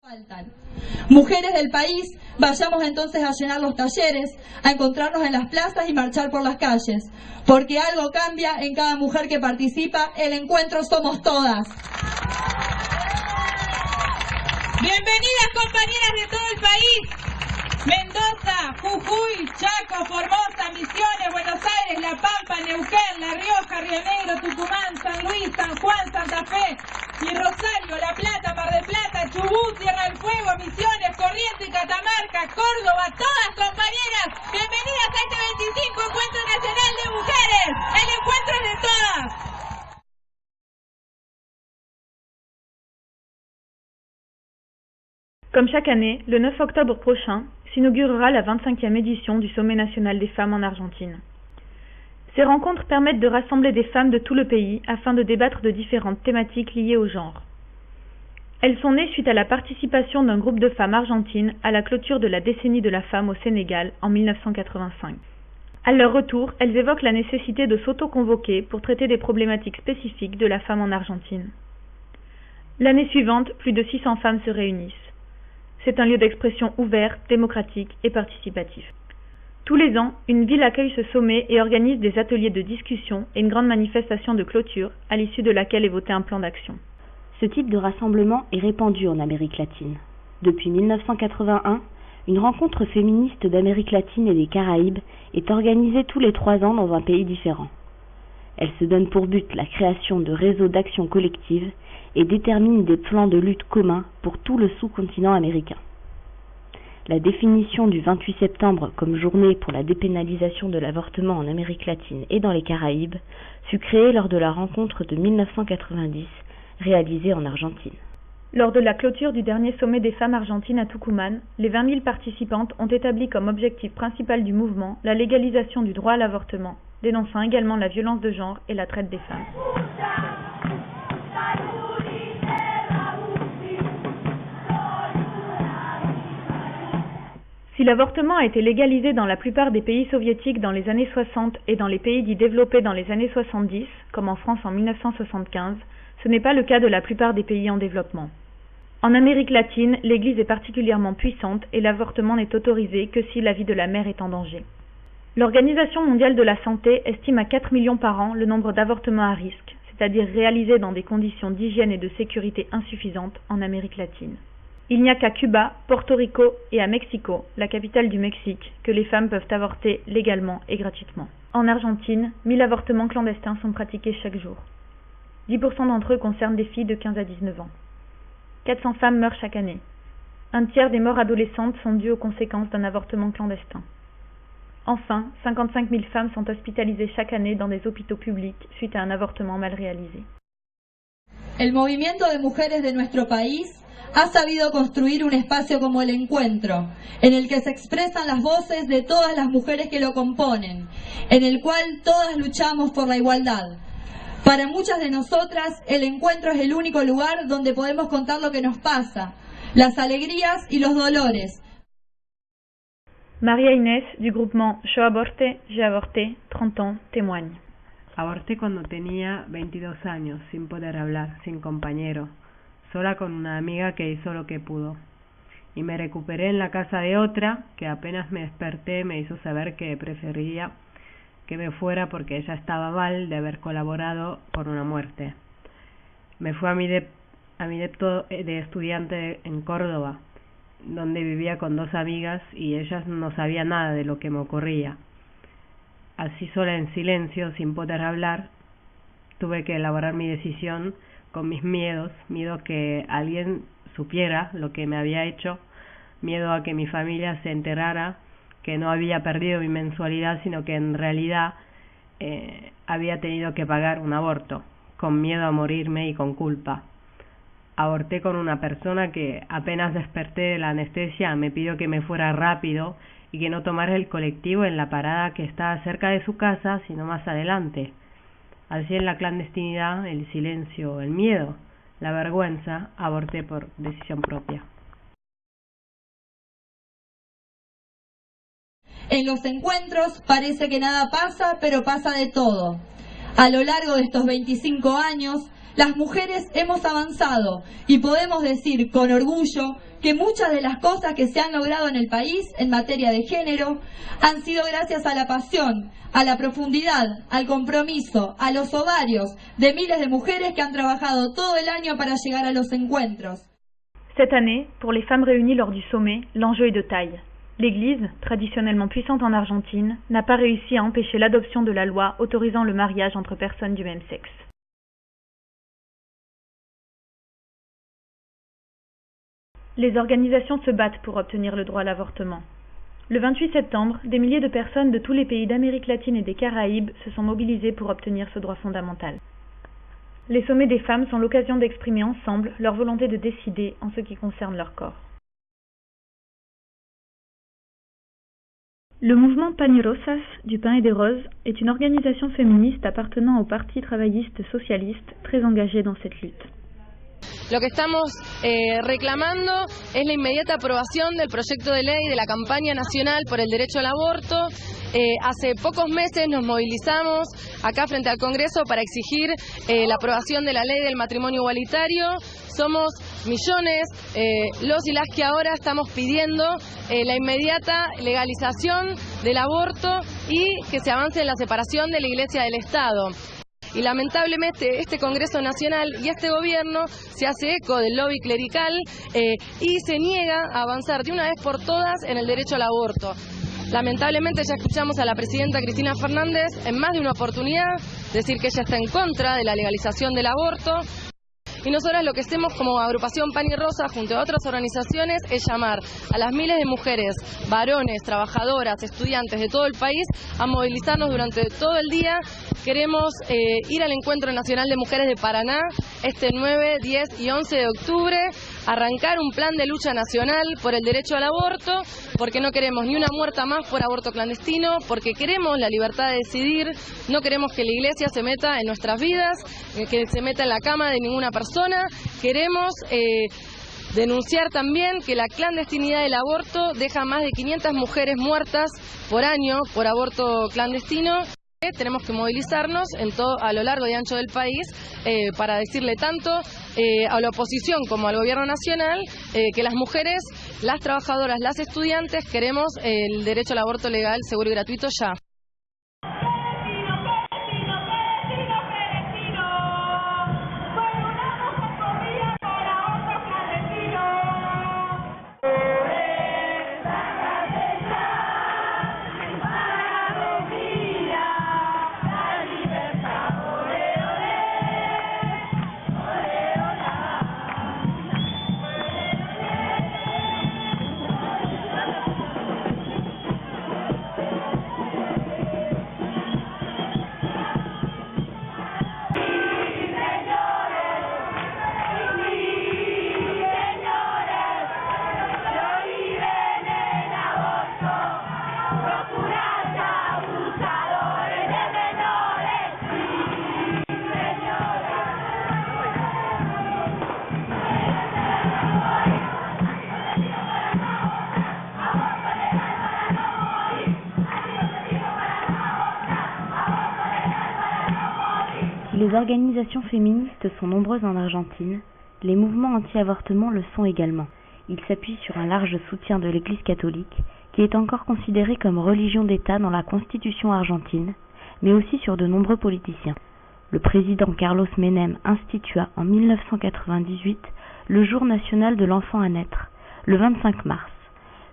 Faltan. Mujeres del país, vayamos entonces a llenar los talleres, a encontrarnos en las plazas y marchar por las calles, porque algo cambia en cada mujer que participa. El encuentro somos todas. Bienvenidas compañeras de todo el país. Mendoza, Jujuy, Chaco, Formosa, Misiones, Buenos Aires, La Pampa, Neuquén, La Rioja, Río Negro, Tucumán, San Luis, San Juan, Santa Fe y Rosario, La Plata, Mar del Plata, Chubut, Tierra del Fuego, Misiones, Corrientes, Catamarca, Córdoba, todas compañeras, bienvenidas a este 25 Encuentro Nacional de Mujeres. El encuentro es de todas. Comme chaque année, le 9 octobre prochain s'inaugurera la 25e édition du Sommet national des femmes en Argentine. Ces rencontres permettent de rassembler des femmes de tout le pays afin de débattre de différentes thématiques liées au genre. Elles sont nées suite à la participation d'un groupe de femmes argentines à la clôture de la décennie de la femme au Sénégal en 1985. À leur retour, elles évoquent la nécessité de s'auto-convoquer pour traiter des problématiques spécifiques de la femme en Argentine. L'année suivante, plus de 600 femmes se réunissent. C'est un lieu d'expression ouvert, démocratique et participatif. Tous les ans, une ville accueille ce sommet et organise des ateliers de discussion et une grande manifestation de clôture, à l'issue de laquelle est voté un plan d'action. Ce type de rassemblement est répandu en Amérique latine. Depuis 1981, une rencontre féministe d'Amérique latine et des Caraïbes est organisée tous les 3 ans dans un pays différent. Elle se donne pour but la création de réseaux d'action collective et détermine des plans de lutte communs pour tout le sous-continent américain. La définition du 28 septembre comme journée pour la dépénalisation de l'avortement en Amérique latine et dans les Caraïbes fut créée lors de la rencontre de 1990 réalisée en Argentine. Lors de la clôture du dernier sommet des femmes argentines à Tucumán, les 20 000 participantes ont établi comme objectif principal du mouvement la légalisation du droit à l'avortement, dénonçant également la violence de genre et la traite des femmes. Si l'avortement a été légalisé dans la plupart des pays soviétiques dans les années 60 et dans les pays dits développés dans les années 70, comme en France en 1975, ce n'est pas le cas de la plupart des pays en développement. En Amérique latine, l'Église est particulièrement puissante et l'avortement n'est autorisé que si la vie de la mère est en danger. L'Organisation mondiale de la santé estime à 4 millions par an le nombre d'avortements à risque, c'est-à-dire réalisés dans des conditions d'hygiène et de sécurité insuffisantes en Amérique latine. Il n'y a qu'à Cuba, Porto Rico et à Mexico, la capitale du Mexique, que les femmes peuvent avorter légalement et gratuitement. En Argentine, 1000 avortements clandestins sont pratiqués chaque jour. 10% d'entre eux concernent des filles de 15 à 19 ans. 400 femmes meurent chaque année. Un tiers des morts adolescentes sont dues aux conséquences d'un avortement clandestin. Enfin, 55 000 femmes sont hospitalisées chaque année dans des hôpitaux publics suite à un avortement mal réalisé. El movimiento de mujeres de nuestro país ha sabido construir un espacio como el encuentro, en el que se expresan las voces de todas las mujeres que lo componen, en el cual todas luchamos por la igualdad. Para muchas de nosotras, el encuentro es el único lugar donde podemos contar lo que nos pasa, las alegrías y los dolores. María Inés, du groupement Yo aborté, j'ai avorté, 30 ans, témoigne. Aborté cuando tenía 22 años, sin poder hablar, sin compañero, sola con una amiga que hizo lo que pudo. Y me recuperé en la casa de otra, que apenas me desperté me hizo saber que prefería que me fuera porque ella estaba mal de haber colaborado por una muerte. Me fui a mi depto de estudiante en Córdoba, donde vivía con 2 amigas y ellas no sabían nada de lo que me ocurría. Así sola en silencio, sin poder hablar, tuve que elaborar mi decisión con mis miedos, miedo a que alguien supiera lo que me había hecho, miedo a que mi familia se enterara que no había perdido mi mensualidad, sino que en realidad había tenido que pagar un aborto, con miedo a morirme y con culpa. Aborté con una persona que apenas desperté de la anestesia me pidió que me fuera rápido y que no tomara el colectivo en la parada que estaba cerca de su casa, sino más adelante. Así en la clandestinidad, el silencio, el miedo, la vergüenza, aborté por decisión propia. En los encuentros parece que nada pasa, pero pasa de todo. A lo largo de estos 25 años, las mujeres hemos avanzado y podemos decir con orgullo que muchas de las cosas que se han logrado en el país en materia de género han sido gracias a la pasión, a la profundidad, al compromiso, a los ovarios de miles de mujeres que han trabajado todo el año para llegar a los encuentros. Cette année, pour les femmes réunies lors du sommet, l'enjeu est de taille. L'Église, traditionnellement puissante en Argentine, n'a pas réussi à empêcher l'adoption de la loi autorisant le mariage entre personnes du même sexe. Les organisations se battent pour obtenir le droit à l'avortement. Le 28 septembre, des milliers de personnes de tous les pays d'Amérique latine et des Caraïbes se sont mobilisées pour obtenir ce droit fondamental. Les sommets des femmes sont l'occasion d'exprimer ensemble leur volonté de décider en ce qui concerne leur corps. Le mouvement Pañirosas, du pain et des roses, est une organisation féministe appartenant au Parti travailliste socialiste très engagé dans cette lutte. Lo que estamos reclamando es la inmediata aprobación del proyecto de ley de la campaña nacional por el derecho al aborto. Hace pocos meses nos movilizamos acá frente al Congreso para exigir la aprobación de la ley del matrimonio igualitario. Somos millones los y las que ahora estamos pidiendo la inmediata legalización del aborto y que se avance en la separación de la Iglesia del Estado. Y lamentablemente este Congreso Nacional y este gobierno se hace eco del lobby clerical y se niega a avanzar de una vez por todas en el derecho al aborto. Lamentablemente ya escuchamos a la presidenta Cristina Fernández en más de una oportunidad decir que ella está en contra de la legalización del aborto. Y nosotras lo que hacemos como agrupación Pan y Rosa junto a otras organizaciones es llamar a las miles de mujeres, varones, trabajadoras, estudiantes de todo el país a movilizarnos durante todo el día. Queremos ir al Encuentro Nacional de Mujeres de Paraná este 9, 10 y 11 de octubre, arrancar un plan de lucha nacional por el derecho al aborto, porque no queremos ni una muerta más por aborto clandestino, porque queremos la libertad de decidir, no queremos que la Iglesia se meta en nuestras vidas, que se meta en la cama de ninguna persona, queremos denunciar también que la clandestinidad del aborto deja más de 500 mujeres muertas por año por aborto clandestino. Tenemos que movilizarnos a lo largo y ancho del país para decirle tanto a la oposición como al gobierno nacional que las mujeres, las trabajadoras, las estudiantes queremos el derecho al aborto legal, seguro y gratuito ya. Les organisations féministes sont nombreuses en Argentine, les mouvements anti-avortement le sont également. Ils s'appuient sur un large soutien de l'Église catholique, qui est encore considérée comme religion d'État dans la Constitution argentine, mais aussi sur de nombreux politiciens. Le président Carlos Menem institua en 1998 le jour national de l'enfant à naître, le 25 mars,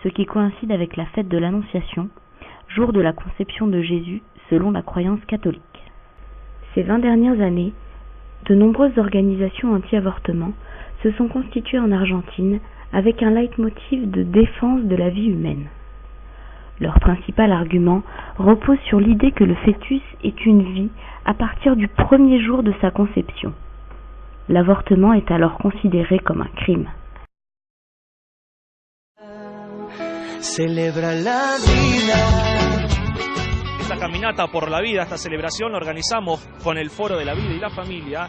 ce qui coïncide avec la fête de l'Annonciation, jour de la conception de Jésus selon la croyance catholique. Ces 20 dernières années, de nombreuses organisations anti-avortement se sont constituées en Argentine avec un leitmotiv de défense de la vie humaine. Leur principal argument repose sur l'idée que le fœtus est une vie à partir du premier jour de sa conception. L'avortement est alors considéré comme un crime. Celebra la vida. Esta caminata por la vida, esta celebración la organizamos con el Foro de la Vida y la Familia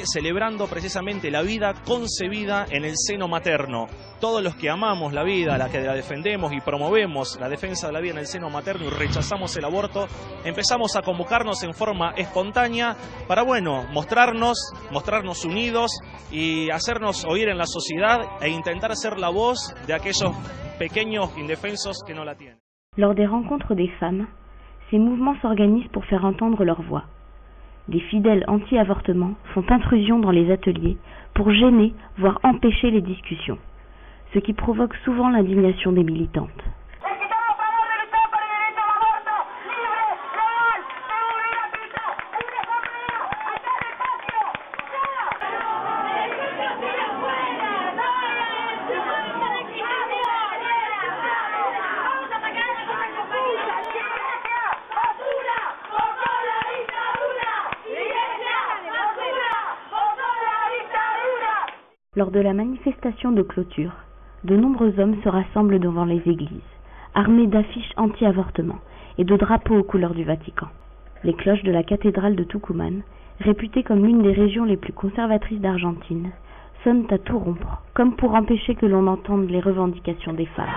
celebrando precisamente la vida concebida en el seno materno. Todos los que amamos la vida, la que la defendemos y promovemos la defensa de la vida en el seno materno y rechazamos el aborto, empezamos a convocarnos en forma espontánea para, bueno, mostrarnos unidos y hacernos oír en la sociedad e intentar ser la voz de aquellos pequeños indefensos que no la tienen. Lors des rencontres des femmes, ces mouvements s'organisent pour faire entendre leur voix. Des fidèles anti-avortement font intrusion dans les ateliers pour gêner, voire empêcher les discussions, ce qui provoque souvent l'indignation des militantes. Lors de la manifestation de clôture, de nombreux hommes se rassemblent devant les églises, armés d'affiches anti-avortement et de drapeaux aux couleurs du Vatican. Les cloches de la cathédrale de Tucumán, réputée comme l'une des régions les plus conservatrices d'Argentine, sonnent à tout rompre, comme pour empêcher que l'on entende les revendications des femmes.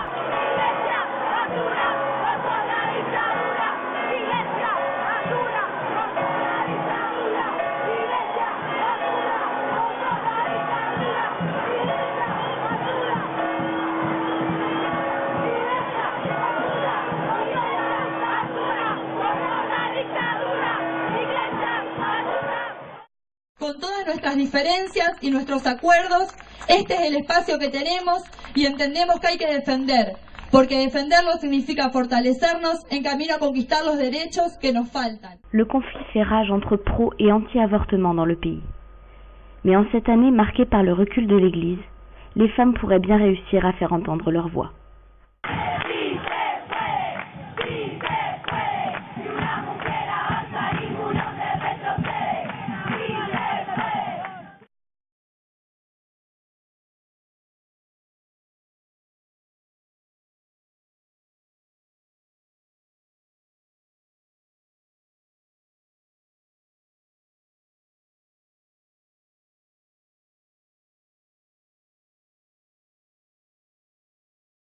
Con todas nuestras diferencias y nuestros acuerdos, este es el espacio que tenemos y entendemos que hay que defender, porque defenderlo significa fortalecernos en camino a conquistar los derechos que nos faltan. Le conflit fait rage entre pro et anti-avortement dans le pays. Mais en cette année marquée par le recul de l'Église, les femmes pourraient bien réussir à faire entendre leur voix.